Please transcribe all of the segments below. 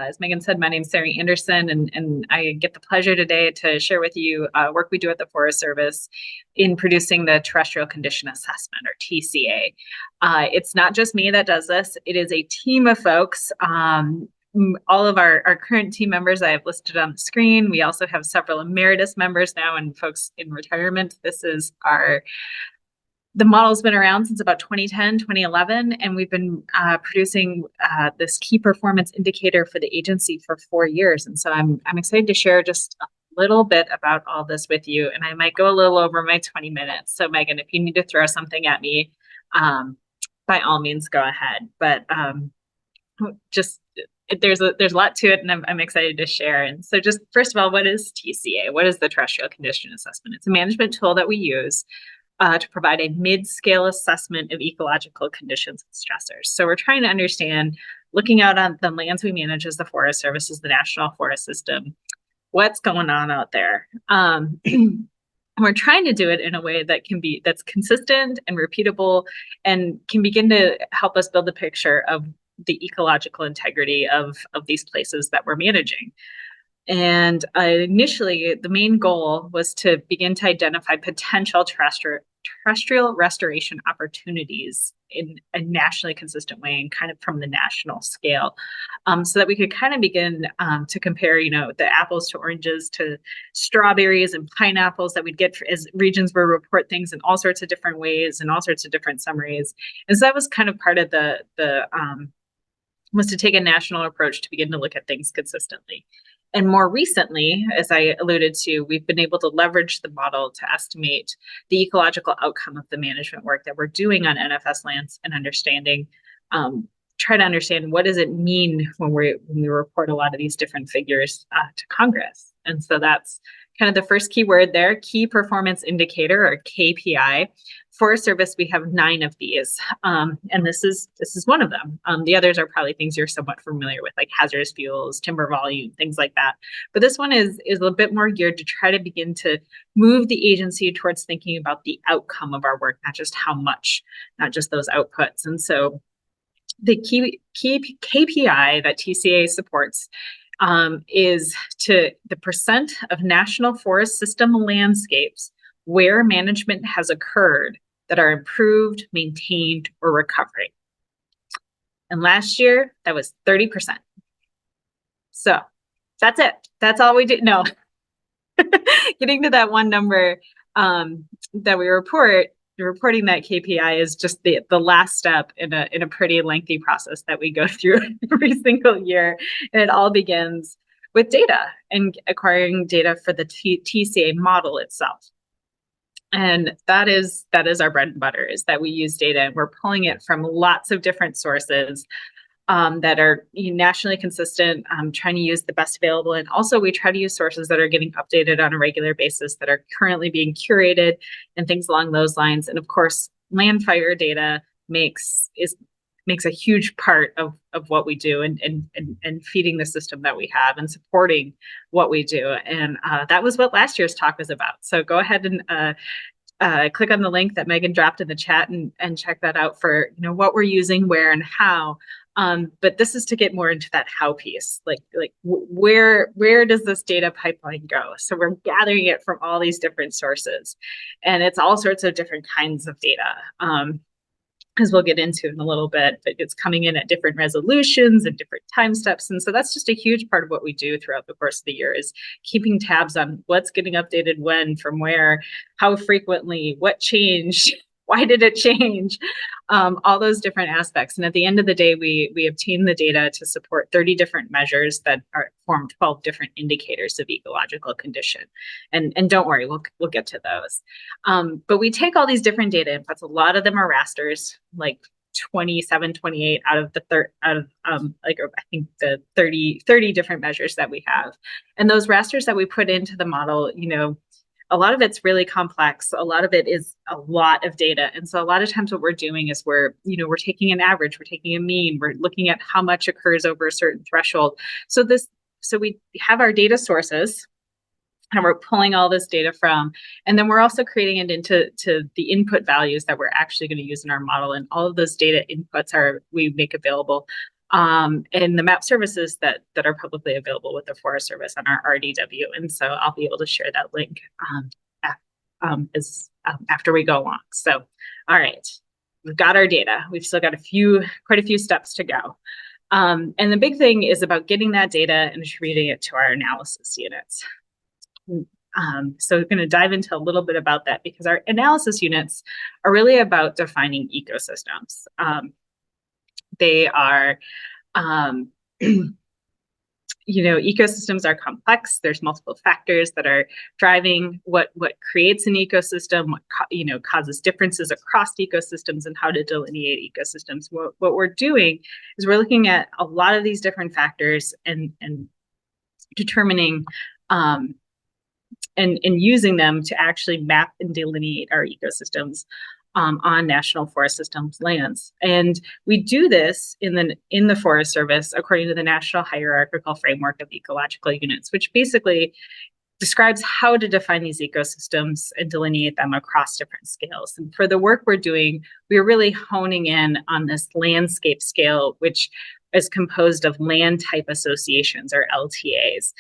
As Megan said, my name is Sarah Anderson, and I get the pleasure today to share with you work we do at the Forest Service in producing the Terrestrial Condition Assessment, or TCA. It's not just me that does this. It is a team of folks. All of our current team members I have listed on the screen. We also have several emeritus members now and folks in retirement. The model's been around since about 2010, 2011, and we've been producing this key performance indicator for the agency for 4 years. And so I'm excited to share just a little bit about all this with you. And I might go a little over my 20 minutes. So Megan, if you need to throw something at me, by all means, go ahead. But there's a lot to it, and I'm excited to share. And so just first of all, what is TCA? What is the Terrestrial Condition Assessment? It's a management tool that we use to provide a mid-scale assessment of ecological conditions and stressors. So we're trying to understand, looking out on the lands we manage as the Forest Service, as the National Forest System, what's going on out there. We're trying to do it in a way that's consistent and repeatable, and can begin to help us build a picture of the ecological integrity of these places that we're managing. And initially, the main goal was to begin to identify potential terrestrial restoration opportunities in a nationally consistent way, and kind of from the national scale, so that we could kind of begin to compare, the apples to oranges to strawberries and pineapples that we'd get as regions where we report things in all sorts of different ways and all sorts of different summaries. And so that was kind of part of was to take a national approach to begin to look at things consistently. And more recently, as I alluded to, we've been able to leverage the model to estimate the ecological outcome of the management work that we're doing on NFS lands, and try to understand what does it mean when we report a lot of these different figures to Congress. And so that's kind of the first key word there, key performance indicator, or KPI. Forest Service, we have 9 of these, and this is one of them. The others are probably things you're somewhat familiar with, like hazardous fuels, timber volume, things like that. But this one is a little bit more geared to try to begin to move the agency towards thinking about the outcome of our work, not just how much, not just those outputs. And so the key KPI that TCA supports is to the percent of national forest system landscapes where management has occurred that are improved, maintained, or recovering. And last year, that was 30%. So that's it. That's all we do. No, getting to that one number that we reporting that KPI is just the last step in a pretty lengthy process that we go through every single year. And it all begins with data and acquiring data for the TCA model itself. And that is our bread and butter, is that we use data, and we're pulling it from lots of different sources that are nationally consistent, trying to use the best available. And also we try to use sources that are getting updated on a regular basis, that are currently being curated, and things along those lines. And of course, LANDFIRE data makes a huge part of what we do, and feeding the system that we have and supporting what we do. And that was what last year's talk was about. So go ahead and click on the link that Megan dropped in the chat and check that out for what we're using, where, and how. But this is to get more into that how piece, like where does this data pipeline go? So we're gathering it from all these different sources, and it's all sorts of different kinds of data, as we'll get into in a little bit, but it's coming in at different resolutions and different time steps. And so that's just a huge part of what we do throughout the course of the year, is keeping tabs on what's getting updated when, from where, how frequently, what changed, why did it change, all those different aspects. And at the end of the day, we obtain the data to support 30 different measures that form 12 different indicators of ecological condition. And don't worry, we'll get to those. But we take all these different data inputs. A lot of them are rasters, like 27, 28 out of I think the 30 different measures that we have. And those rasters that we put into the model, a lot of it's really complex. A lot of it is a lot of data. And so a lot of times what we're doing is we're taking an average, we're taking a mean, we're looking at how much occurs over a certain threshold. So we have our data sources, and we're pulling all this data from, and then we're also creating it into the input values that we're actually going to use in our model. And all of those data inputs we make available and the map services that are publicly available with the Forest Service on our RDW. And so I'll be able to share that link after we go along. So, all right, we've got our data. We've still got quite a few steps to go. And the big thing is about getting that data and attributing it to our analysis units. So we're going to dive into a little bit about that, because our analysis units are really about defining ecosystems. They are, ecosystems are complex. There's multiple factors that are driving what creates an ecosystem, what causes differences across ecosystems, and how to delineate ecosystems. What we're doing is we're looking at a lot of these different factors and determining and using them to actually map and delineate our ecosystems on National Forest Systems lands. And we do this in the Forest Service according to the National Hierarchical Framework of Ecological Units, which basically describes how to define these ecosystems and delineate them across different scales. And for the work we're doing, we're really honing in on this landscape scale, which is composed of land type associations, or LTAs.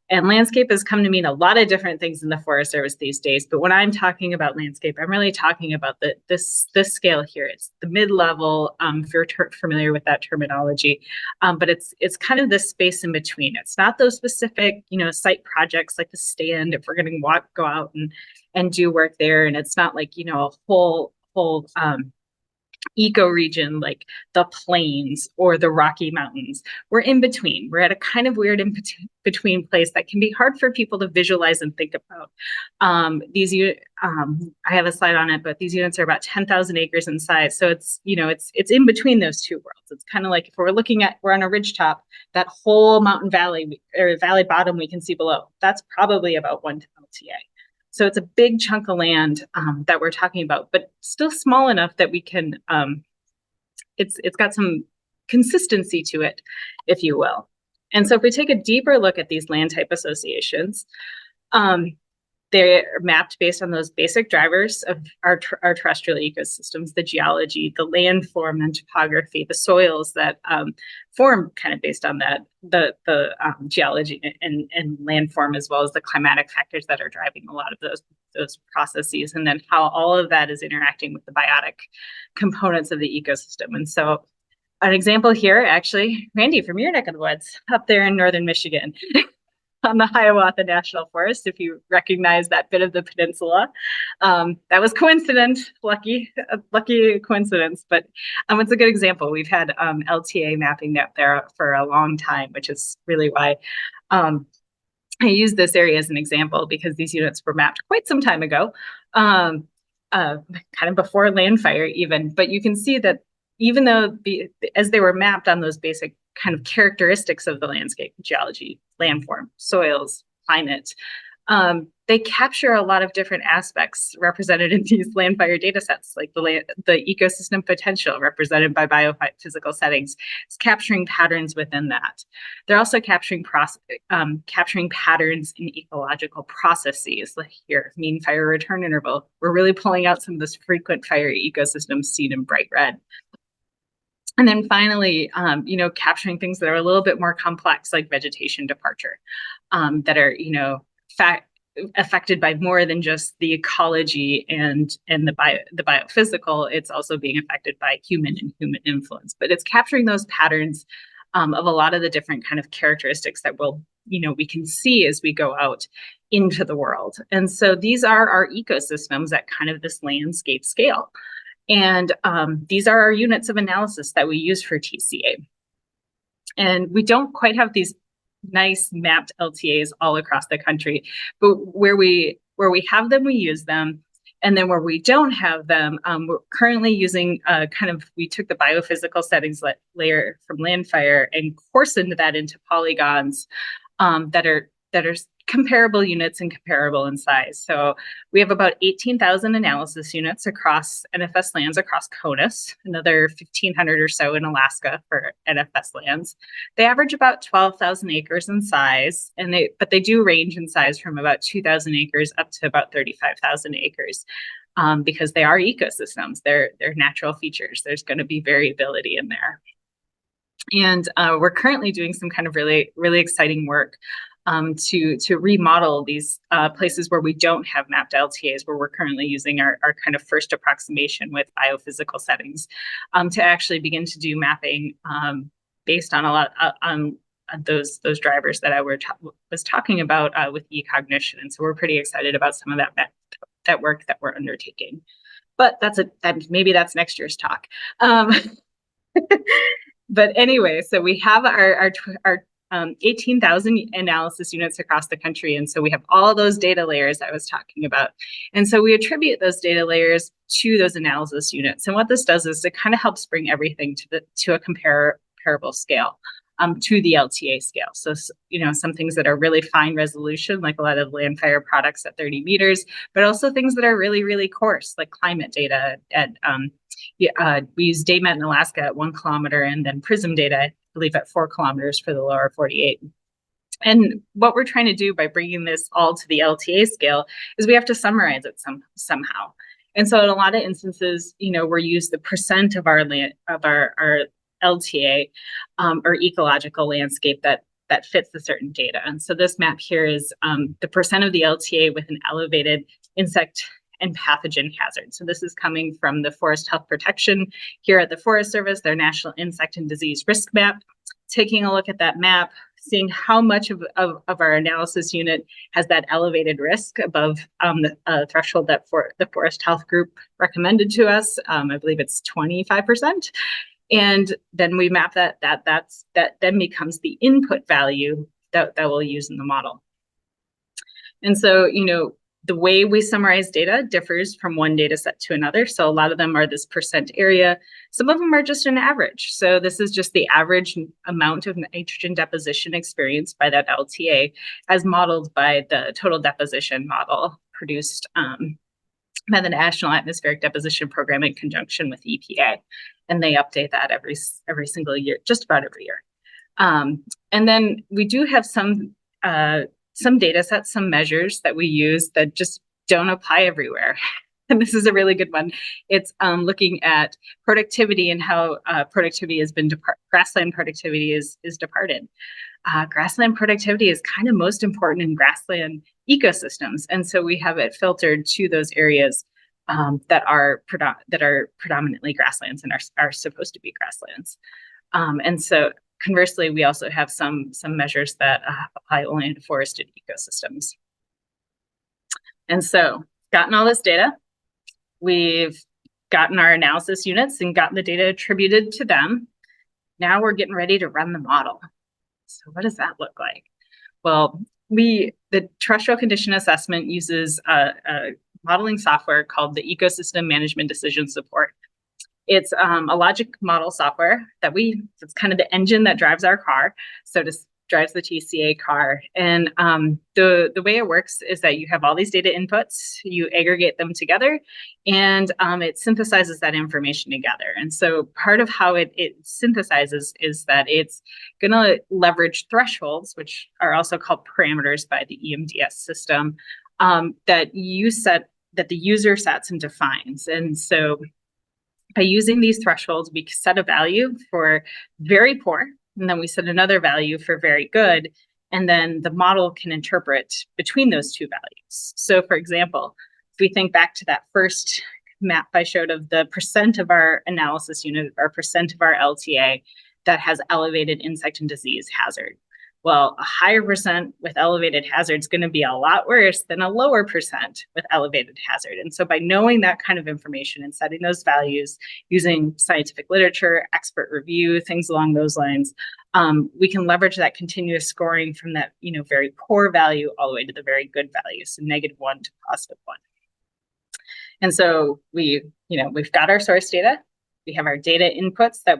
And landscape has come to mean a lot of different things in the Forest Service these days. But when I'm talking about landscape, I'm really talking about this scale here. It's the mid-level, if you're familiar with that terminology. But it's kind of this space in between. It's not those specific, site projects like the stand, if we're going to go out and do work there. And it's not like, a whole ecoregion like the plains or the Rocky Mountains. We're in between. We're at a kind of weird in between place that can be hard for people to visualize and think about. I have a slide on it, but these units are about 10,000 acres in size. So it's, it's in between those two worlds. It's kind of like if we're on a ridgetop, that whole mountain valley or valley bottom we can see below. That's probably about 1 LTA. So it's a big chunk of land that we're talking about, but still small enough that we can, it's got some consistency to it, if you will. And so if we take a deeper look at these land type associations, they're mapped based on those basic drivers of our terrestrial ecosystems, the geology, the landform and topography, the soils that form kind of based on that, the geology and landform, as well as the climatic factors that are driving a lot of those processes, and then how all of that is interacting with the biotic components of the ecosystem. And so an example here, actually, Randy, from your neck of the woods, up there in northern Michigan, on the Hiawatha National Forest, if you recognize that bit of the peninsula. That was coincident, lucky coincidence, but it's a good example. We've had LTA mapping up there for a long time, which is really why I use this area as an example, because these units were mapped quite some time ago, kind of before LANDFIRE even, but you can see that even though as they were mapped on those basic kind of characteristics of the landscape, geology, landform, soils, climate, they capture a lot of different aspects represented in these LANDFIRE data sets, like the ecosystem potential represented by biophysical settings. It's capturing patterns within that. They're also capturing patterns in ecological processes, like here, mean fire return interval. We're really pulling out some of those frequent fire ecosystems seen in bright red. And then finally, capturing things that are a little bit more complex, like vegetation departure, that are, affected by more than just the ecology and the biophysical. It's also being affected by human influence. But it's capturing those patterns of a lot of the different kind of characteristics that we can see as we go out into the world. And so these are our ecosystems at kind of this landscape scale. And these are our units of analysis that we use for TCA. And we don't quite have these nice mapped LTAs all across the country, but where we have them, we use them. And then where we don't have them, we're currently using we took the biophysical settings layer from LANDFIRE and coarsened that into polygons that are comparable units and comparable in size. So we have about 18,000 analysis units across NFS lands across CONUS, another 1,500 or so in Alaska for NFS lands. They average about 12,000 acres in size, but they do range in size from about 2,000 acres up to about 35,000 acres. Because they are ecosystems, they're natural features. There's going to be variability in there. And we're currently doing some kind of really, really exciting work to remodel these places where we don't have mapped LTAs, where we're currently using our kind of first approximation with biophysical settings, to actually begin to do mapping based on a lot on those drivers that I was talking about with e-cognition. And so we're pretty excited about some of that work that we're undertaking. But maybe that's next year's talk. But anyway, so we have our 18,000 analysis units across the country. And so we have all those data layers I was talking about. And so we attribute those data layers to those analysis units. And what this does is it kind of helps bring everything to a comparable scale, to the LTA scale. So, some things that are really fine resolution, like a lot of LANDFIRE products at 30 meters, but also things that are really, really coarse, like climate data we use DayMet in Alaska at 1 kilometer, and then PRISM data, I believe, at 4 kilometers for the lower 48. And what we're trying to do by bringing this all to the LTA scale is we have to summarize it somehow. And so in a lot of instances, we're use the percent of our LTA or ecological landscape that fits the certain data. And so this map here is the percent of the LTA with an elevated insect and pathogen hazard. So this is coming from the Forest Health Protection here at the Forest Service, their National Insect and Disease Risk Map. Taking a look at that map, seeing how much of our analysis unit has that elevated risk above the threshold that the Forest Health Group recommended to us. I believe it's 25%. And then we map that then becomes the input value that we'll use in the model. And so, the way we summarize data differs from one data set to another. So a lot of them are this percent area. Some of them are just an average. So this is just the average amount of nitrogen deposition experienced by that LTA as modeled by the total deposition model produced by the National Atmospheric Deposition Program in conjunction with EPA. And they update that every single year, just about every year. And then we do have some data sets, some measures that we use that just don't apply everywhere. And this is a really good one. It's looking at productivity and how productivity has been grassland productivity is departed. Grassland productivity is kind of most important in grassland ecosystems. And so we have it filtered to those areas that are predominantly grasslands and are supposed to be grasslands. And so conversely, we also have some measures that apply only to forested ecosystems. And so, gotten all this data, we've gotten our analysis units and gotten the data attributed to them. Now we're getting ready to run the model. So what does that look like? Well, the Terrestrial Condition Assessment uses a modeling software called the Ecosystem Management Decision Support. It's a logic model software it's kind of the engine that drives our car, so to drives the TCA car. And the way it works is that you have all these data inputs, you aggregate them together, and it synthesizes that information together. And so part of how it synthesizes is that it's going to leverage thresholds, which are also called parameters by the EMDS system, that the user sets and defines. And so by using these thresholds, we set a value for very poor, and then we set another value for very good, and then the model can interpret between those two values. So for example, if we think back to that first map I showed of the percent of our analysis unit, or percent of our LTA that has elevated insect and disease hazard. Well, a higher percent with elevated hazard is going to be a lot worse than a lower percent with elevated hazard. And so by knowing that kind of information and setting those values using scientific literature, expert review, things along those lines, we can leverage that continuous scoring from that very poor value all the way to the very good value, so -1 to +1. And so we've got our source data, we have our data inputs that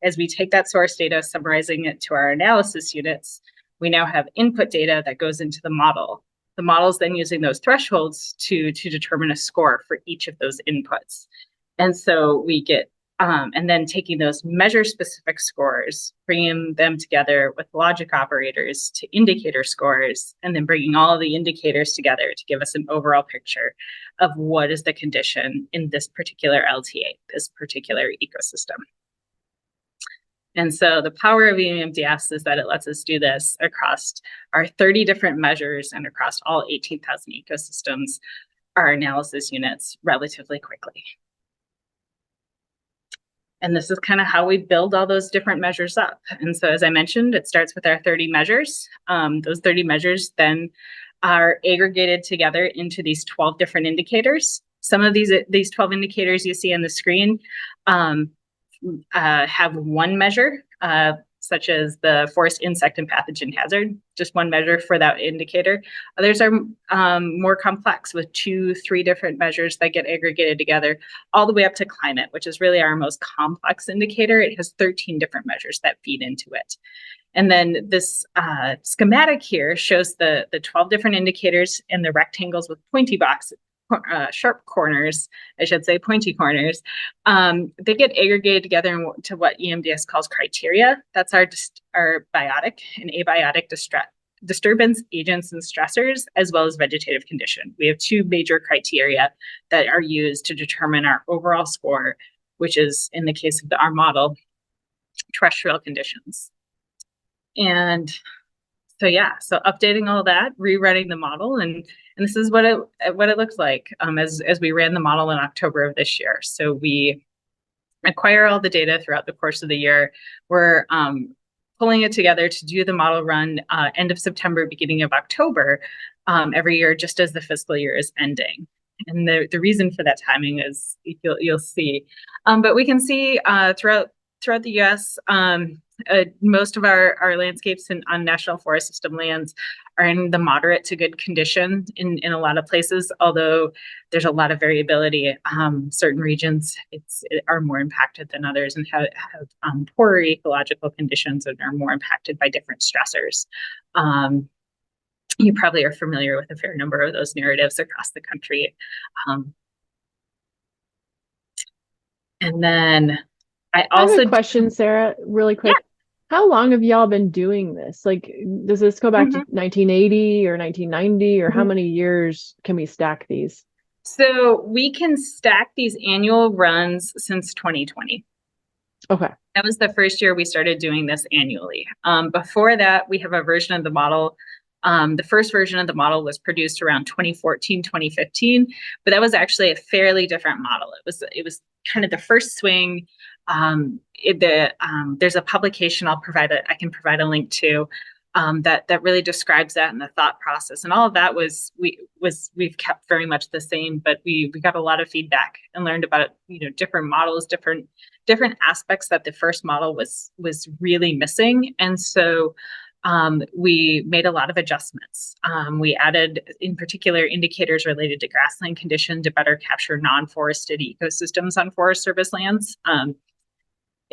as we take that source data, summarizing it to our analysis units, we now have input data that goes into the model. The model is then using those thresholds to determine a score for each of those inputs. And so we get, and then taking those measure-specific scores, bringing them together with logic operators to indicator scores, and then bringing all of the indicators together to give us an overall picture of what is the condition in this particular LTA, this particular ecosystem. And so the power of EMDS is that it lets us do this across our 30 different measures and across all 18,000 ecosystems, our analysis units, relatively quickly. And this is kind of how we build all those different measures up. And so, as I mentioned, it starts with our 30 measures. Those 30 measures then are aggregated together into these 12 different indicators. Some of these 12 indicators you see on the screen have one measure, such as the forest insect and pathogen hazard, just one measure for that indicator. Others are more complex with 2-3 different measures that get aggregated together, all the way up to climate, which is really our most complex indicator. It has 13 different measures that feed into it. And then this schematic here shows the 12 different indicators in the rectangles with pointy boxes, sharp corners, I should say, pointy corners. They get aggregated together into what EMDS calls criteria. That's our biotic and abiotic disturbance agents and stressors, as well as vegetative condition. We have 2 major criteria that are used to determine our overall score, which is, in the case of our model, terrestrial conditions. And so yeah, so updating all that, rerunning the model, and this is what it looks like as we ran the model in October of this year. So we acquire all the data throughout the course of the year. We're pulling it together to do the model run end of September, beginning of October every year, just as the fiscal year is ending. And the reason for that timing is you'll see, but we can see throughout the U.S. Most of our landscapes on national forest system lands are in the moderate to good condition in a lot of places, although there's a lot of variability. Certain regions are more impacted than others and have poorer ecological conditions and are more impacted by different stressors. You probably are familiar with a fair number of those narratives across the country. And then I also have a question, Sarah, really quick. Yeah. How long have y'all been doing this? Like, does this go back to 1980 or 1990, or how many years can we stack these? So we can stack these annual runs since 2020. Okay. That was the first year we started doing this annually. Before that, we have a version of the model. The first version of the model was produced around 2014, 2015, but that was actually a fairly different model. It was kind of the first swing. There's a publication I can provide a link to that really describes that and the thought process, and all of that we've kept very much the same, but we got a lot of feedback and learned about different models, different aspects that the first model was really missing, and so we made a lot of adjustments. We added, in particular, indicators related to grassland condition to better capture non-forested ecosystems on Forest Service lands.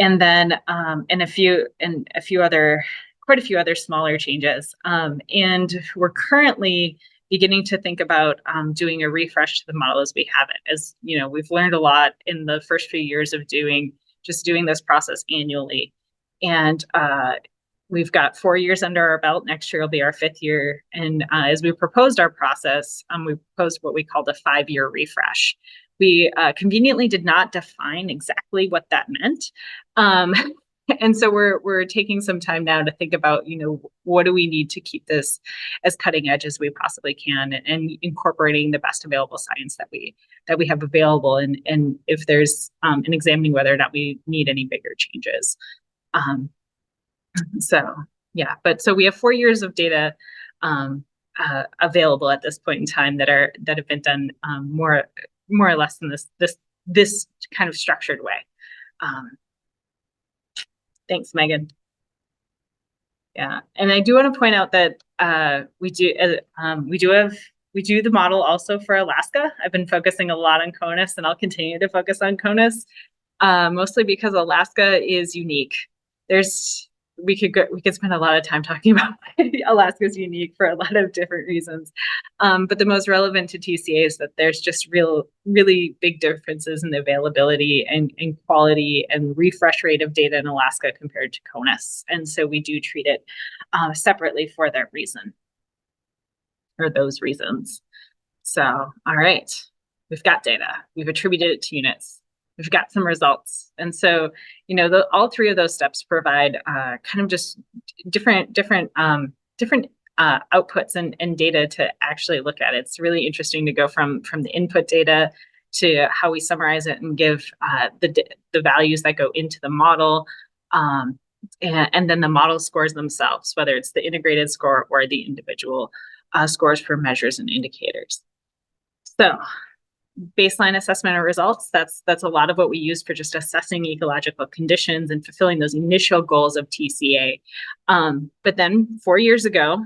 And then quite a few other smaller changes. And we're currently beginning to think about doing a refresh to the model as we have it. As you know, we've learned a lot in the first few years of doing this process annually. And we've got 4 years under our belt. Next year will be our 5th year. And as we proposed our process, we proposed what we called a 5-year refresh. We conveniently did not define exactly what that meant. And so we're taking some time now to think about, what do we need to keep this as cutting edge as we possibly can, and incorporating the best available science that we have available, and if there's and examining whether or not we need any bigger changes. So yeah, so we have 4 years of data available at this point in time that have been done more or less in this kind of structured way. Thanks, Megan. Yeah, and I do want to point out that we do the model also for Alaska. I've been focusing a lot on CONUS, and I'll continue to focus on CONUS, mostly because Alaska is unique. We could spend a lot of time talking about why Alaska is unique for a lot of different reasons. But the most relevant to TCA is that there's just really big differences in the availability and quality and refresh rate of data in Alaska compared to CONUS. And so we do treat it separately for that reason, or those reasons. So, all right, we've got data. We've attributed it to units. we've got some results. And so, all three of those steps provide kind of just different outputs and data to actually look at. It's really interesting to go from the input data to how we summarize it and give the values that go into the model, and then the model scores themselves, whether it's the integrated score or the individual scores for measures and indicators. So baseline assessment and results, that's a lot of what we use for just assessing ecological conditions and fulfilling those initial goals of TCA. But then 4 years ago,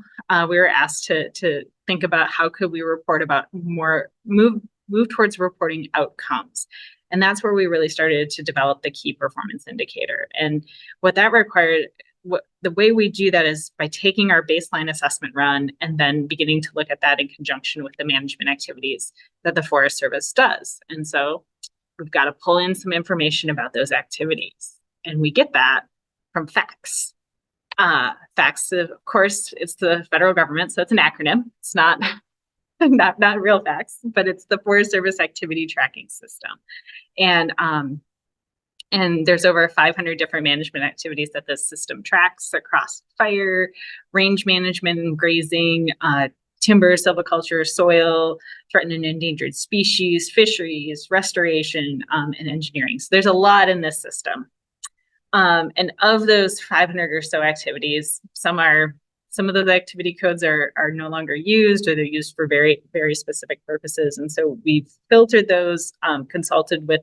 we were asked to think about how could we report about move towards reporting outcomes. And that's where we really started to develop the key performance indicator. And what that required, the way we do that is by taking our baseline assessment run and then beginning to look at that in conjunction with the management activities that the Forest Service does. And so we've got to pull in some information about those activities. And we get that from FACTS. FACTS, of course, it's the federal government, so it's an acronym. It's not real facts, but it's the Forest Service Activity Tracking System. And there's over 500 different management activities that this system tracks across fire, range management and grazing, timber, silviculture, soil, threatened and endangered species, fisheries, restoration, and engineering. So there's a lot in this system. And of those 500 or so activities, some of those activity codes are no longer used, or they're used for very, very specific purposes. And so we've filtered those, consulted with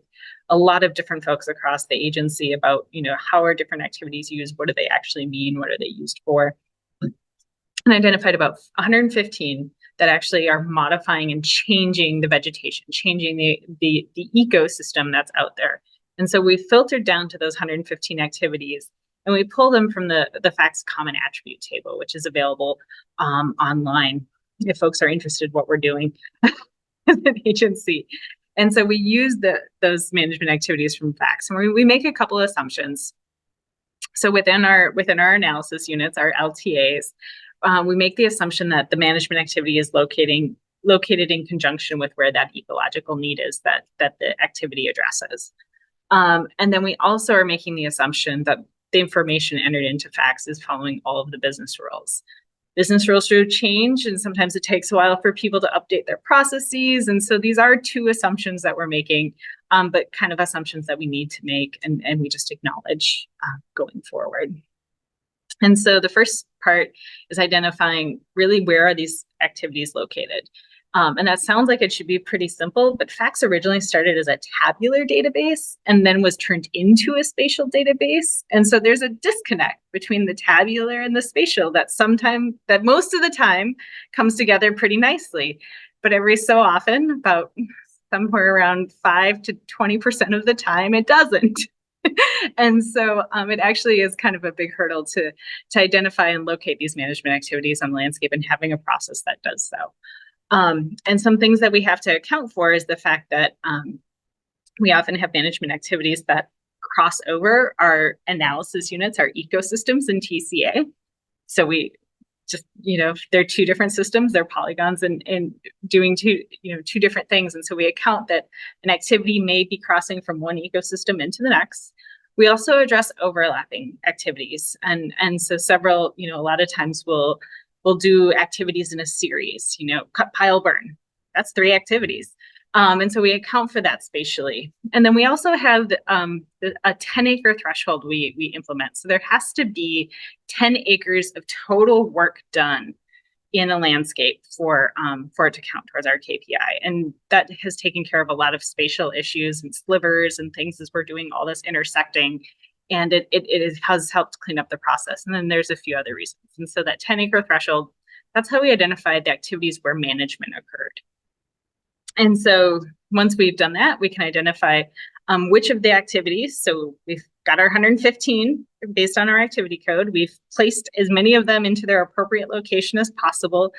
a lot of different folks across the agency about, how are different activities used? What do they actually mean? What are they used for? And identified about 115 that actually are modifying and changing the vegetation, changing the ecosystem that's out there. And so we filtered down to those 115 activities, and we pull them from the FACTS Common Attribute Table, which is available online if folks are interested in what we're doing as an agency. And so we use those management activities from FACTS, and we make a couple of assumptions. So within our analysis units, our LTAs, we make the assumption that the management activity is located in conjunction with where that ecological need is that the activity addresses. And then we also are making the assumption that the information entered into FACTS is following all of the business rules. Business rules do change, and sometimes it takes a while for people to update their processes. And so these are two assumptions that we're making, but kind of assumptions that we need to make and we just acknowledge going forward. And so the first part is identifying really where are these activities located. And that sounds like it should be pretty simple, but FACTS originally started as a tabular database and then was turned into a spatial database. And so there's a disconnect between the tabular and the spatial that most of the time comes together pretty nicely. But every so often, about somewhere around 5 to 20% of the time, it doesn't. And so it actually is kind of a big hurdle to identify and locate these management activities on landscape, and having a process that does so. And some things that we have to account for is the fact that we often have management activities that cross over our analysis units, our ecosystems in TCA. So we just, they're two different systems, they're polygons and doing two different things. And so we account that an activity may be crossing from one ecosystem into the next. We also address overlapping activities. And so several, a lot of times we'll do activities in a series, cut, pile, burn. That's 3 activities. And so we account for that spatially. And then we also have a 10-acre threshold we implement. So there has to be 10 acres of total work done in a landscape for it to count towards our KPI. And that has taken care of a lot of spatial issues and slivers and things as we're doing all this intersecting. And it has helped clean up the process. And then there's a few other reasons. And so that 10-acre threshold, that's how we identified the activities where management occurred. And so once we've done that, we can identify which of the activities. So we've got our 115 based on our activity code. We've placed as many of them into their appropriate location as possible.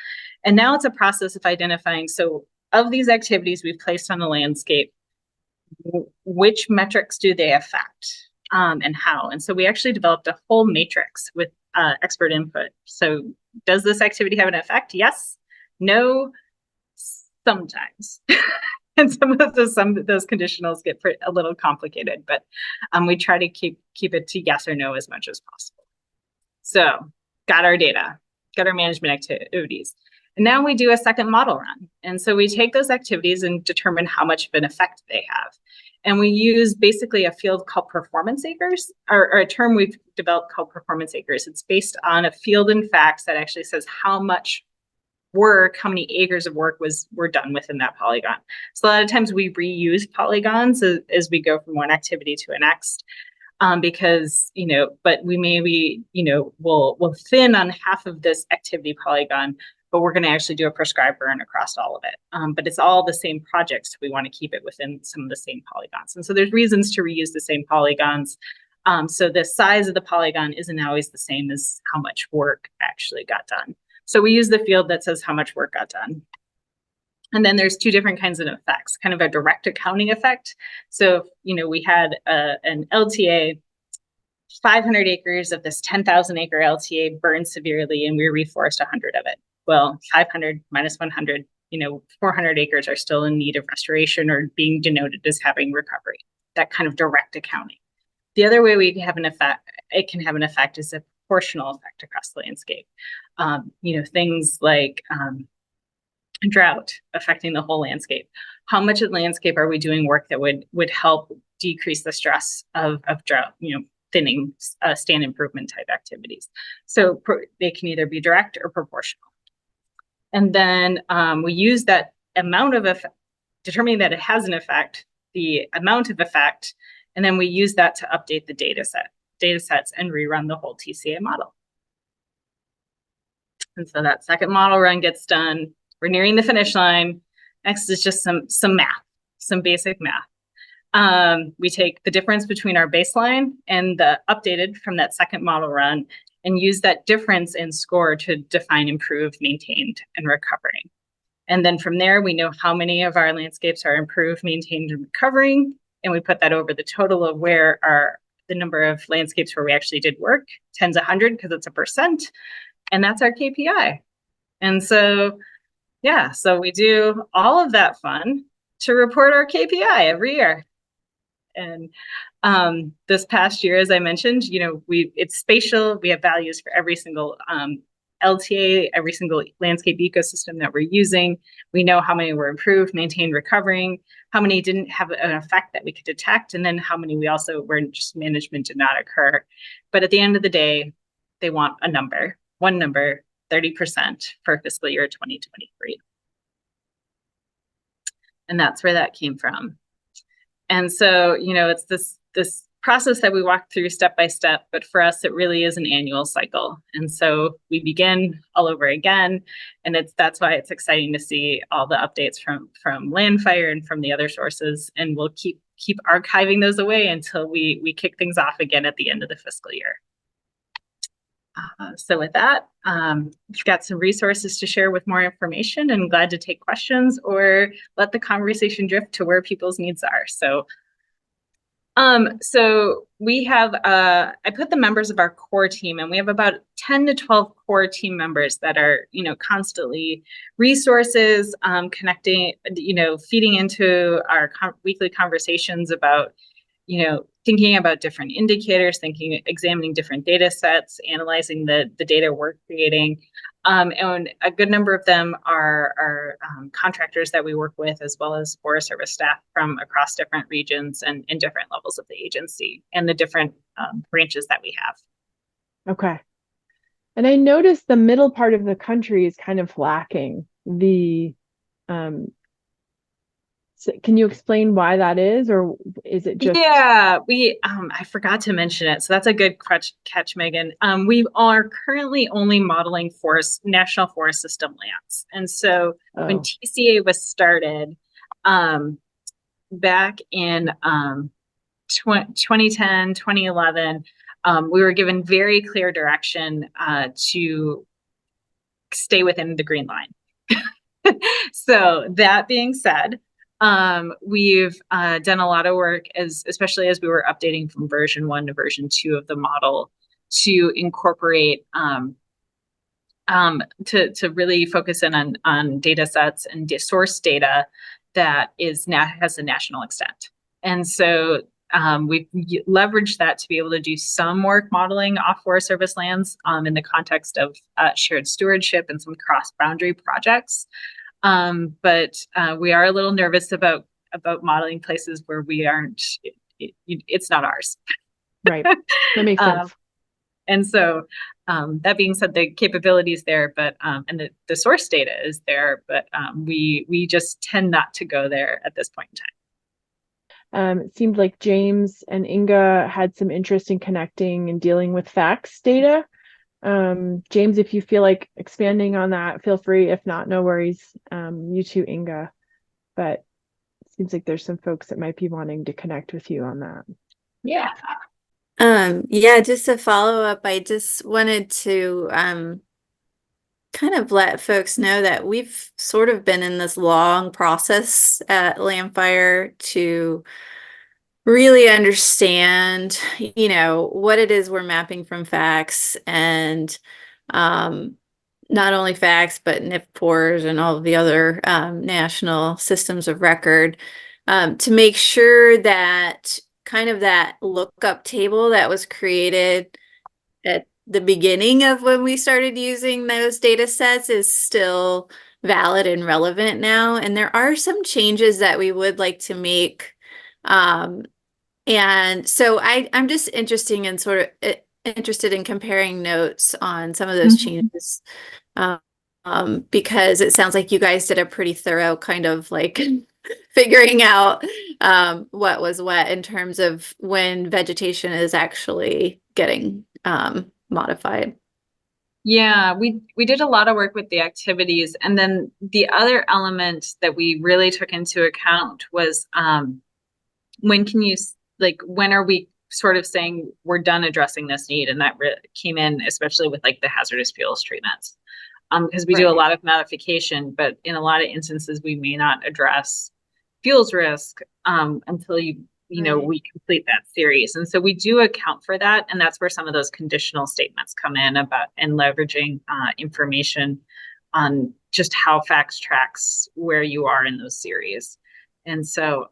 And now it's a process of identifying, so of these activities we've placed on the landscape, which metrics do they affect? And how. And so we actually developed a whole matrix with expert input. So does this activity have an effect? Yes, no, sometimes. And some of those conditionals get a little complicated, but we try to keep it to yes or no as much as possible. So got our data, got our management activities. And now we do a second model run. And so we take those activities and determine how much of an effect they have. And we use basically a field called performance acres, or a term we've developed called performance acres. It's based on a field in facts that actually says how much work, how many acres of work were done within that polygon. So a lot of times we reuse polygons as we go from one activity to the next. Because, but we maybe, we'll thin on half of this activity polygon, but we're going to actually do a prescribed burn across all of it. But it's all the same projects. We want to keep it within some of the same polygons. And so there's reasons to reuse the same polygons. So the size of the polygon isn't always the same as how much work actually got done. So we use the field that says how much work got done. And then there's two different kinds of effects, kind of a direct accounting effect. So, we had an LTA, 500 acres of this 10,000 acre LTA burned severely, and we reforest 100 of it. Well, 500 minus 100, 400 acres are still in need of restoration or being denoted as having recovery, that kind of direct accounting. The other way we have an effect, it can have an effect is a proportional effect across the landscape. Things like drought affecting the whole landscape. How much of the landscape are we doing work that would help decrease the stress of drought, thinning, stand improvement type activities? So they can either be direct or proportional. And then we use that amount of effect, determining that it has an effect, the amount of effect, and then we use that to update the data sets and rerun the whole TCA model. And so that second model run gets done. We're nearing the finish line. Next is just some math, some basic math. We take the difference between our baseline and the updated from that second model run and use that difference in score to define improved, maintained, and recovering. And then from there, we know how many of our landscapes are improved, maintained, and recovering. And we put that over the total of where the number of landscapes where we actually did work, 10's 100 because it's a percent. And that's our KPI. And so, yeah, so we do all of that fun to report our KPI every year. And this past year, as I mentioned, it's spatial. We have values for every single LTA, every single landscape ecosystem that we're using. We know how many were improved, maintained, recovering, how many didn't have an effect that we could detect, and then how many we also were just management did not occur. But at the end of the day, they want a number, one number, 30% for fiscal year 2023. And that's where that came from. And so, it's this process that we walk through step by step, but for us, it really is an annual cycle. And so we begin all over again. And that's why it's exciting to see all the updates from LANDFIRE and from the other sources. And we'll keep archiving those away until we kick things off again at the end of the fiscal year. So with that, we've got some resources to share with more information, and glad to take questions or let the conversation drift to where people's needs are. So we have, I put the members of our core team, and we have about 10 to 12 core team members that are, constantly resources, connecting, feeding into our weekly conversations about, thinking about different indicators, examining different data sets, analyzing the data we're creating. And a good number of them are contractors that we work with, as well as Forest Service staff from across different regions and different levels of the agency and the different branches that we have. Okay. And I noticed the middle part of the country is kind of lacking the so can you explain why that is, or is it just? Yeah, I forgot to mention it. So that's a good catch, Megan. We are currently only modeling national forest system lands. And so when TCA was started back in 2010, 2011, we were given very clear direction to stay within the green line. So that being said, we've done a lot of work, especially as we were updating from version 1 to version 2 of the model, to incorporate to really focus in on data sets and source data that has a national extent. And so we've leveraged that to be able to do some work modeling off Forest Service lands in the context of shared stewardship and some cross-boundary projects. But we are a little nervous about modeling places where we aren't, it's not ours. Right. That makes sense. And so that being said, the capability is there, but and the source data is there, but we just tend not to go there at this point in time. It seemed like James and Inga had some interest in connecting and dealing with facts data. James, if you feel like expanding on that, feel free. If not, no worries. You too, Inga. But it seems like there's some folks that might be wanting to connect with you on that. Yeah. Yeah, just to follow up, I just wanted to kind of let folks know that we've sort of been in this long process at LANDFIRE to really understand, you know, what it is we're mapping from facts, and not only facts, but NIFPORs and all of the other national systems of record, to make sure that kind of that lookup table that was created at the beginning of when we started using those data sets is still valid and relevant now. And there are some changes that we would like to make. And so I'm just interested in comparing notes on some of those changes, because it sounds like you guys did a pretty thorough kind of like figuring out what was what in terms of when vegetation is actually getting modified. Yeah, we did a lot of work with the activities, and then the other element that we really took into account was when are we sort of saying we're done addressing this need, and that came in especially with like the hazardous fuels treatments, because we do a lot of modification, but in a lot of instances we may not address fuels risk until we complete that series. And so we do account for that, and that's where some of those conditional statements come in about and leveraging information on just how facts tracks where you are in those series. And so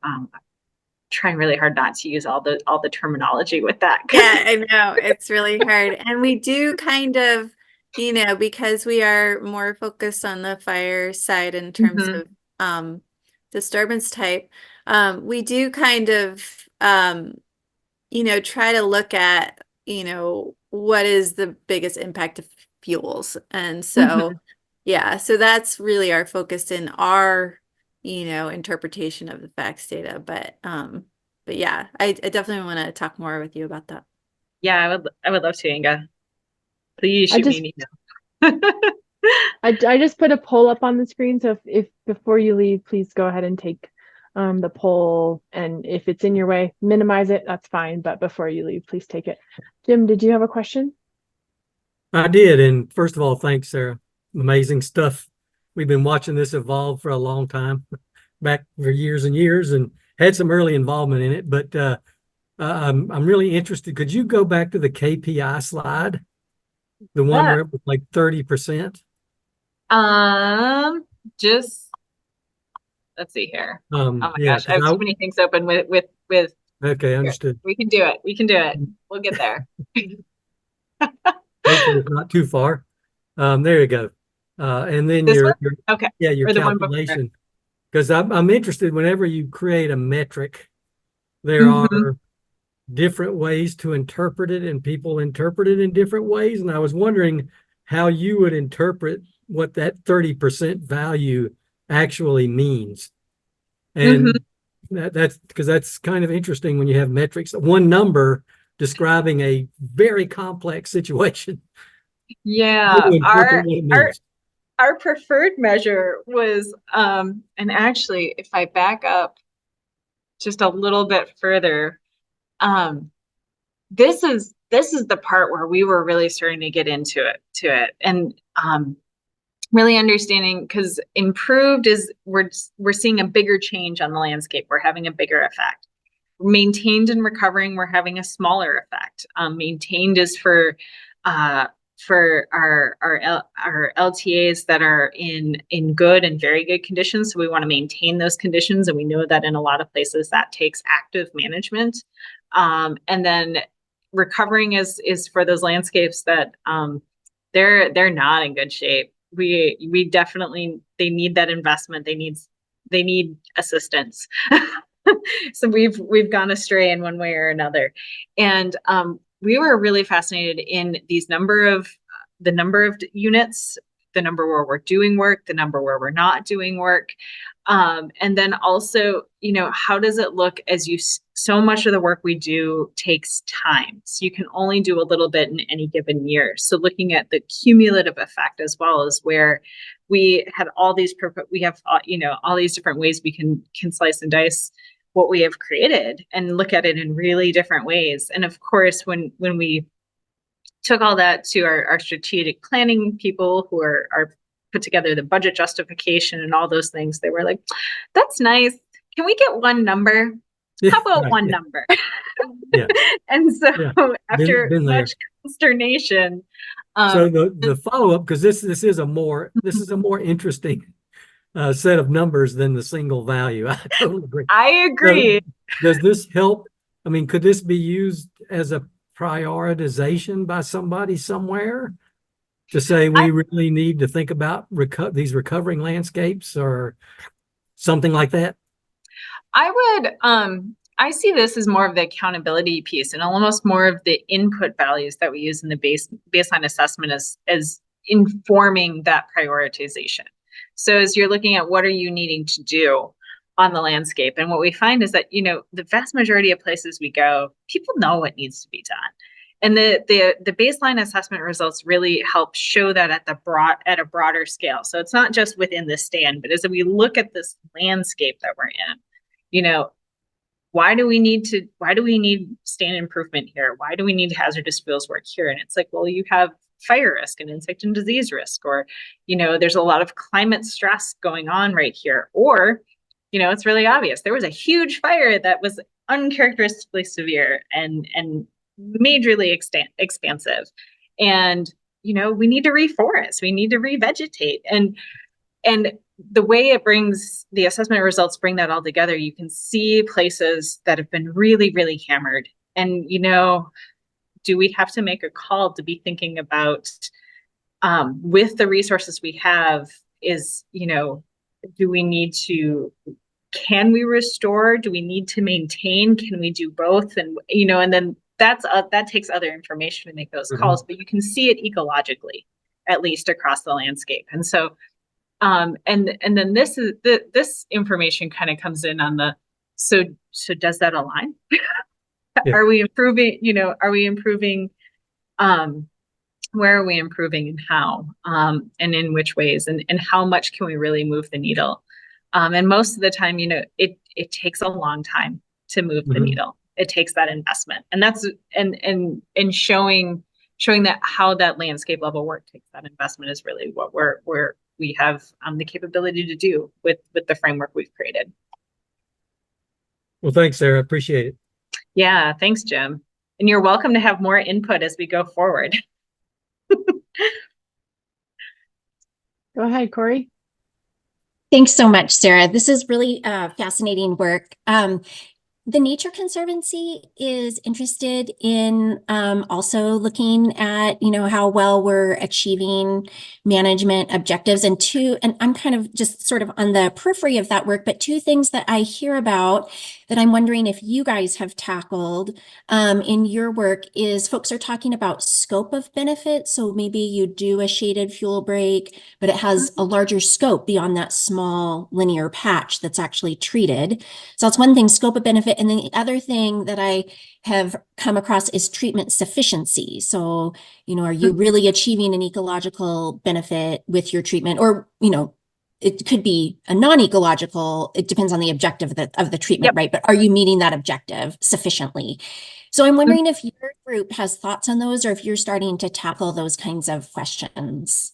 trying really hard not to use all the terminology with that. Yeah, I know it's really hard. And we do kind of, you know, because we are more focused on the fire side in terms of disturbance type, we do kind of you know, try to look at, you know, what is the biggest impact of fuels. And so yeah, so that's really our focus in our, you know, interpretation of the facts data. But yeah, I definitely want to talk more with you about that. Yeah, I would love to, Inga. Please shoot me an email. I just put a poll up on the screen, so if before you leave, please go ahead and take the poll, and if it's in your way, minimize it, that's fine, but before you leave, please take it. Jim, did you have a question? I did, and first of all, thanks, Sarah. Amazing stuff. We've been watching this evolve for a long time, back for years and years, and had some early involvement in it, but I'm really interested. Could you go back to the KPI slide? The one where it was like 30%? Just let's see here. Oh my yeah, gosh, I have so many things open with okay, understood. We can do it. We can do it. We'll get there. Hopefully it's not too far. There you go. And then your calculation. Because I'm interested whenever you create a metric, there are different ways to interpret it, and people interpret it in different ways. And I was wondering how you would interpret what that 30% value actually means. And that's because that's kind of interesting when you have metrics, one number describing a very complex situation. Yeah, our preferred measure was, and actually, if I back up just a little bit further, this is the part where we were really starting to get into it, and really understanding, because improved is we're seeing a bigger change on the landscape. We're having a bigger effect. Maintained and recovering, we're having a smaller effect. Maintained is for for our LTAs that are in good and very good conditions. So we want to maintain those conditions, and we know that in a lot of places that takes active management. And then recovering is for those landscapes that they're not in good shape. We definitely, they need that investment. They need assistance. So we've gone astray in one way or another. And we were really fascinated in the number of units, the number where we're doing work, the number where we're not doing work. And then also, how does it look as so much of the work we do takes time. So you can only do a little bit in any given year. So looking at the cumulative effect, as well as where we had all these, we have, all these different ways we can slice and dice what we have created and look at it in really different ways. And of course, when we took all that to our strategic planning people who are put together the budget justification and all those things, they were like, that's nice. Can we get one number? How about one number? Yeah. And so after been much consternation. So the follow-up, because this is a more interesting set of numbers than the single value. I totally agree. I agree. So, does this help? I mean, could this be used as a prioritization by somebody somewhere to say we really need to think about these recovering landscapes or something like that? I see this as more of the accountability piece and almost more of the input values that we use in the baseline assessment as informing that prioritization. So as you're looking at what are you needing to do on the landscape, and what we find is that, the vast majority of places we go, people know what needs to be done. And the baseline assessment results really help show that at a broader scale. So it's not just within the stand, but as we look at this landscape that we're in, why do we need stand improvement here? Why do we need hazardous fuels work here? And it's like, well, you have fire risk and insect and disease risk, or, there's a lot of climate stress going on right here. Or, it's really obvious. There was a huge fire that was uncharacteristically severe and majorly expansive. And, we need to reforest, we need to revegetate. And the way the assessment results bring that all together, you can see places that have been really, really hammered. And, do we have to make a call to be thinking about, with the resources we have, do we need to, can we restore? Do we need to maintain? Can we do both? And, and then that takes other information to make those calls, but you can see it ecologically, at least across the landscape. And so, and then this information kind of comes in on so does that align? Yeah. Are we improving, where are we improving and how, and in which ways, and how much can we really move the needle? And most of the time, it takes a long time to move the needle. It takes that investment, and that's and showing that how that landscape level work takes that investment is really what we have the capability to do with the framework we've created. Well, thanks, Sarah. Appreciate it. Yeah, thanks, Jim. And you're welcome to have more input as we go forward. Go ahead, Corey. Thanks so much, Sarah. This is really fascinating work. The Nature Conservancy is interested in also looking at, how well we're achieving management objectives. And I'm kind of just sort of on the periphery of that work, but two things that I hear about that I'm wondering if you guys have tackled in your work is folks are talking about scope of benefit. So maybe you do a shaded fuel break, but it has a larger scope beyond that small linear patch that's actually treated. So that's one thing, scope of benefit. And then the other thing that I have come across is treatment sufficiency. So, are you really achieving an ecological benefit with your treatment? Or, it could be a non-ecological, it depends on the objective of the treatment, right? But are you meeting that objective sufficiently? So I'm wondering if your group has thoughts on those, or if you're starting to tackle those kinds of questions.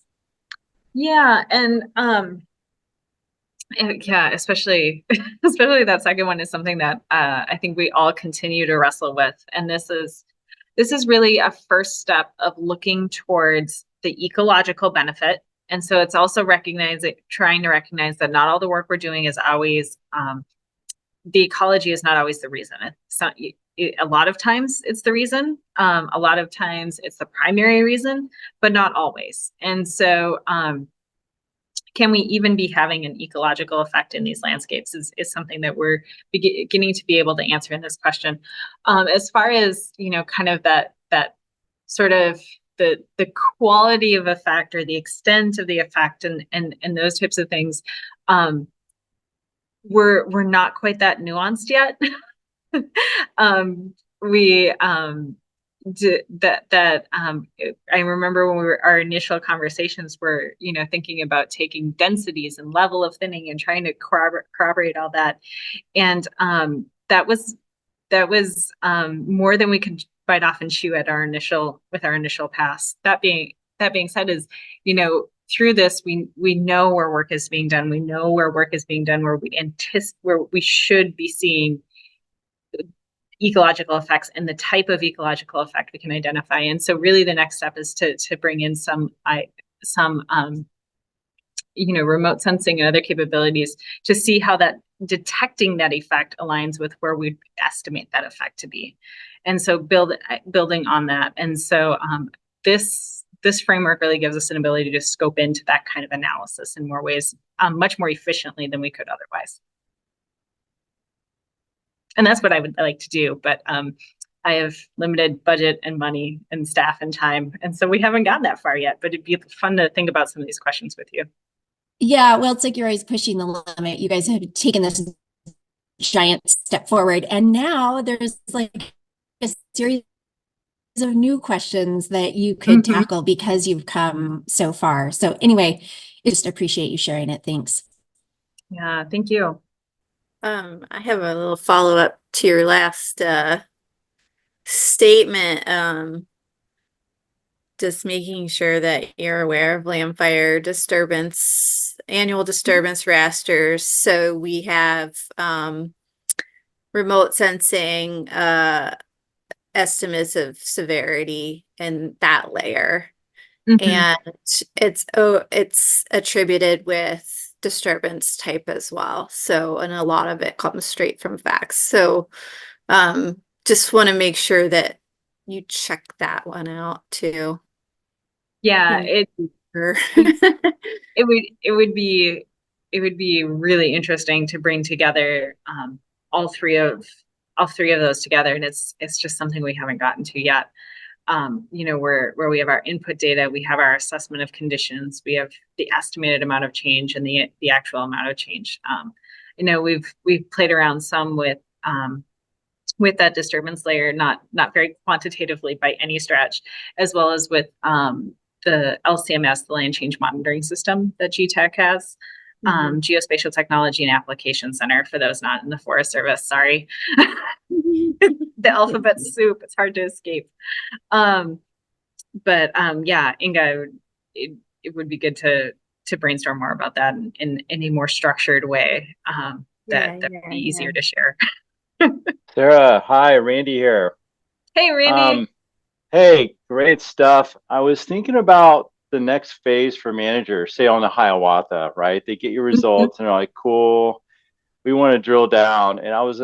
Yeah, and yeah, especially that second one is something that I think we all continue to wrestle with. And this is this is really a first step of looking towards the ecological benefit. And so it's also trying to recognize that not all the work we're doing is always, the ecology is not always the reason. It's not, a lot of times it's the reason, a lot of times it's the primary reason, but not always. And so, can we even be having an ecological effect in these landscapes is something that we're beginning to be able to answer in this question. As far as, kind of that sort of the quality of effect or the extent of the effect and those types of things, we're not quite that nuanced yet. I remember when our initial conversations were, thinking about taking densities and level of thinning and trying to corroborate all that. And that was more than we could bite off and chew at our initial pass. That being said, is, through this, we know where work is being done. We know where work is being done where we should be seeing ecological effects and the type of ecological effect we can identify. And so really the next step is to bring in some remote sensing and other capabilities to see how that detecting that effect aligns with where we estimate that effect to be. And so building on that. And so this framework really gives us an ability to scope into that kind of analysis in more ways, much more efficiently than we could otherwise. And that's what I would like to do, but I have limited budget and money and staff and time, and so we haven't gotten that far yet, but it'd be fun to think about some of these questions with you. Yeah, well, it's like you're always pushing the limit. You guys have taken this giant step forward, and now there's like a series of new questions that you could tackle because you've come so far. So anyway, I just appreciate you sharing it. Thanks. Yeah, thank you. I have a little follow-up to your last statement. Just making sure that you're aware of LANDFIRE annual disturbance rasters. So we have remote sensing estimates of severity in that layer. And it's attributed with disturbance type as well. So, and a lot of it comes straight from facts. So just want to make sure that you check that one out too. Yeah, it would be really interesting to bring together all three of those together, and it's just something we haven't gotten to yet. Where we have our input data, we have our assessment of conditions, we have the estimated amount of change and the actual amount of change. We've played around some with that disturbance layer, not very quantitatively by any stretch, as well as with the LCMS, the Land Change Monitoring System that GTEC has. Geospatial Technology and Application Center, for those not in the Forest Service, sorry. The alphabet soup, it's hard to escape. Yeah, Inga, it would be good to brainstorm more about that in a more structured way that would be easier to share. Sarah, hi, Randy here. Hey, Randy. Hey, great stuff. I was thinking about the next phase for managers, say on the Hiawatha, right? They get your results and they're like, cool, we want to drill down. And I was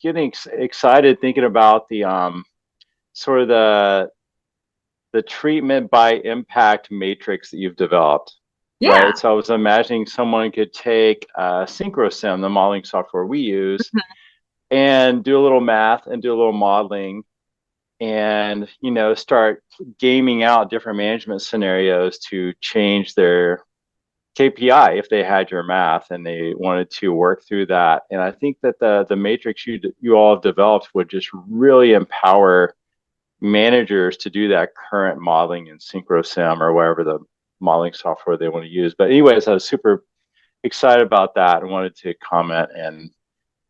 getting excited thinking about the sort of the treatment by impact matrix that you've developed. Yeah. Right. So I was imagining someone could take SynchroSim, the modeling software we use, and do a little math and do a little modeling and, start gaming out different management scenarios to change their KPI if they had your math and they wanted to work through that. And I think that the matrix you all have developed would just really empower managers to do that current modeling in SynchroSim or wherever the modeling software they want to use. But anyways, I was super excited about that and wanted to comment, and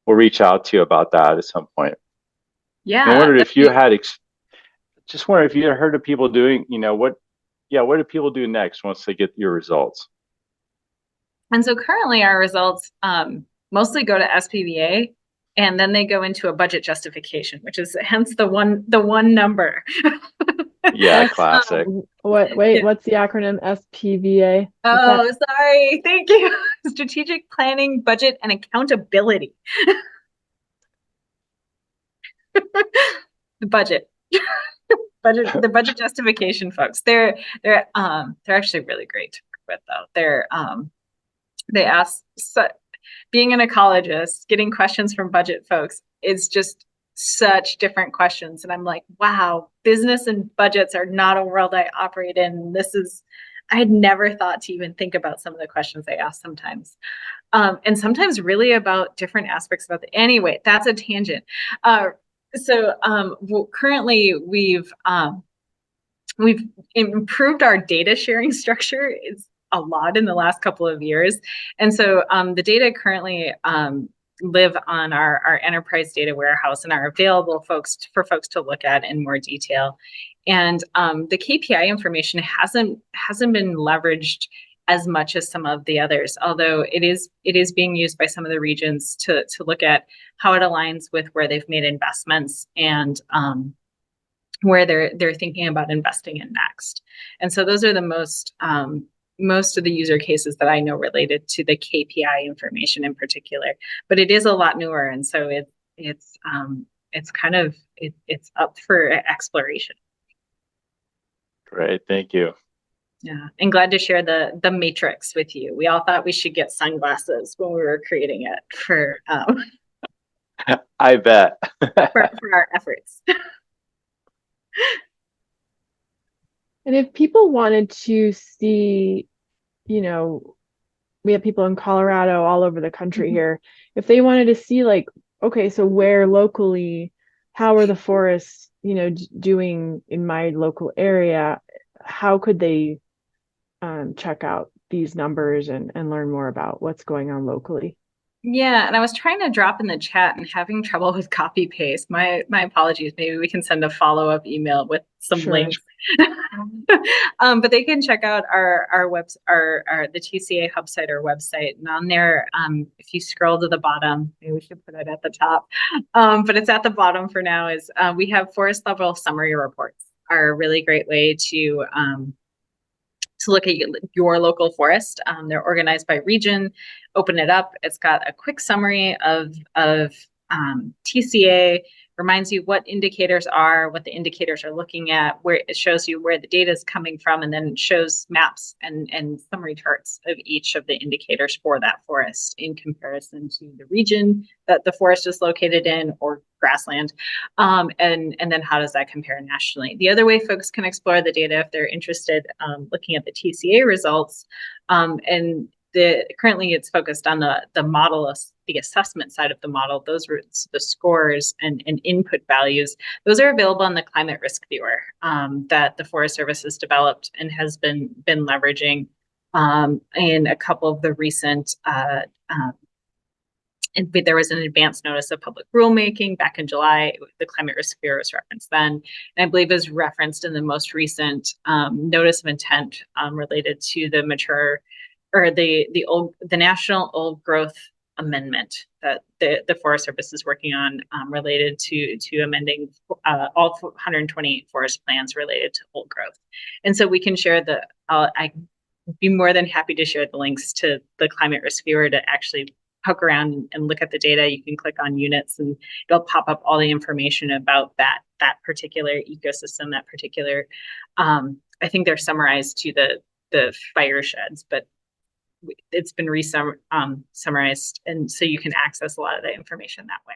we'll reach out to you about that at some point. Yeah. I wondered if you had if you had heard of people doing, what do people do next once they get your results? And so currently our results mostly go to SPVA And then they go into a budget justification, which is hence the one number. Yeah, classic. What's the acronym SPVA? Oh, sorry. Thank you. Strategic planning, budget, and accountability. The budget. The budget justification folks. They're actually really great to work with though. They ask, being an ecologist, getting questions from budget folks is just such different questions. And I'm like, wow, business and budgets are not a world I operate in. I had never thought to even think about some of the questions they ask sometimes. And sometimes really about different aspects about anyway, that's a tangent. Currently we've improved our data sharing structure. It's a lot in the last couple of years. And so the data currently live on our enterprise data warehouse and are available for folks to look at in more detail. And the KPI information hasn't been leveraged as much as some of the others, although it is being used by some of the regions to look at how it aligns with where they've made investments and where they're thinking about investing in next. And so those are the most of the user cases that I know related to the KPI information in particular, but it is a lot newer. And so it's up for exploration. Great, thank you. Yeah, and glad to share the matrix with you. We all thought we should get sunglasses when we were creating it for I bet. for our efforts. And if people wanted to see, we have people in Colorado, all over the country here. If they wanted to see like, okay, so where locally, how are the forests, doing in my local area? How could they check out these numbers and learn more about what's going on locally? Yeah, and I was trying to drop in the chat and having trouble with copy paste. My apologies. Maybe we can send a follow-up email with some links. But they can check out our the TCA hub site or website, and on there, if you scroll to the bottom, maybe we should put it at the top. But it's at the bottom for now. Is we have forest level summary reports are a really great way to look at your local forest. They're organized by region. Open it up. It's got a quick summary of TCA, reminds you what indicators are, what the indicators are looking at, where it shows you where the data is coming from, and then shows maps and summary charts of each of the indicators for that forest in comparison to the region that the forest is located in or grassland. And then how does that compare nationally? The other way folks can explore the data if they're interested, looking at the TCA results, and currently it's focused on the model, the assessment side of the model. Those were the scores and input values. Those are available on the Climate Risk Viewer that the Forest Service has developed and has been leveraging in a couple of the recent. There was an advance notice of public rulemaking back in July. The Climate Risk Viewer was referenced then, and I believe is referenced in the most recent notice of intent related to the mature or the National Old Growth Amendment that the Forest Service is working on related to amending all 128 forest plans related to old growth. And so we can share I'd be more than happy to share the links to the Climate Risk Viewer to actually poke around and look at the data. You can click on units and it'll pop up all the information about that particular ecosystem, that particular, I think they're summarized to the fire sheds, but it's been summarized, and so you can access a lot of the information that way.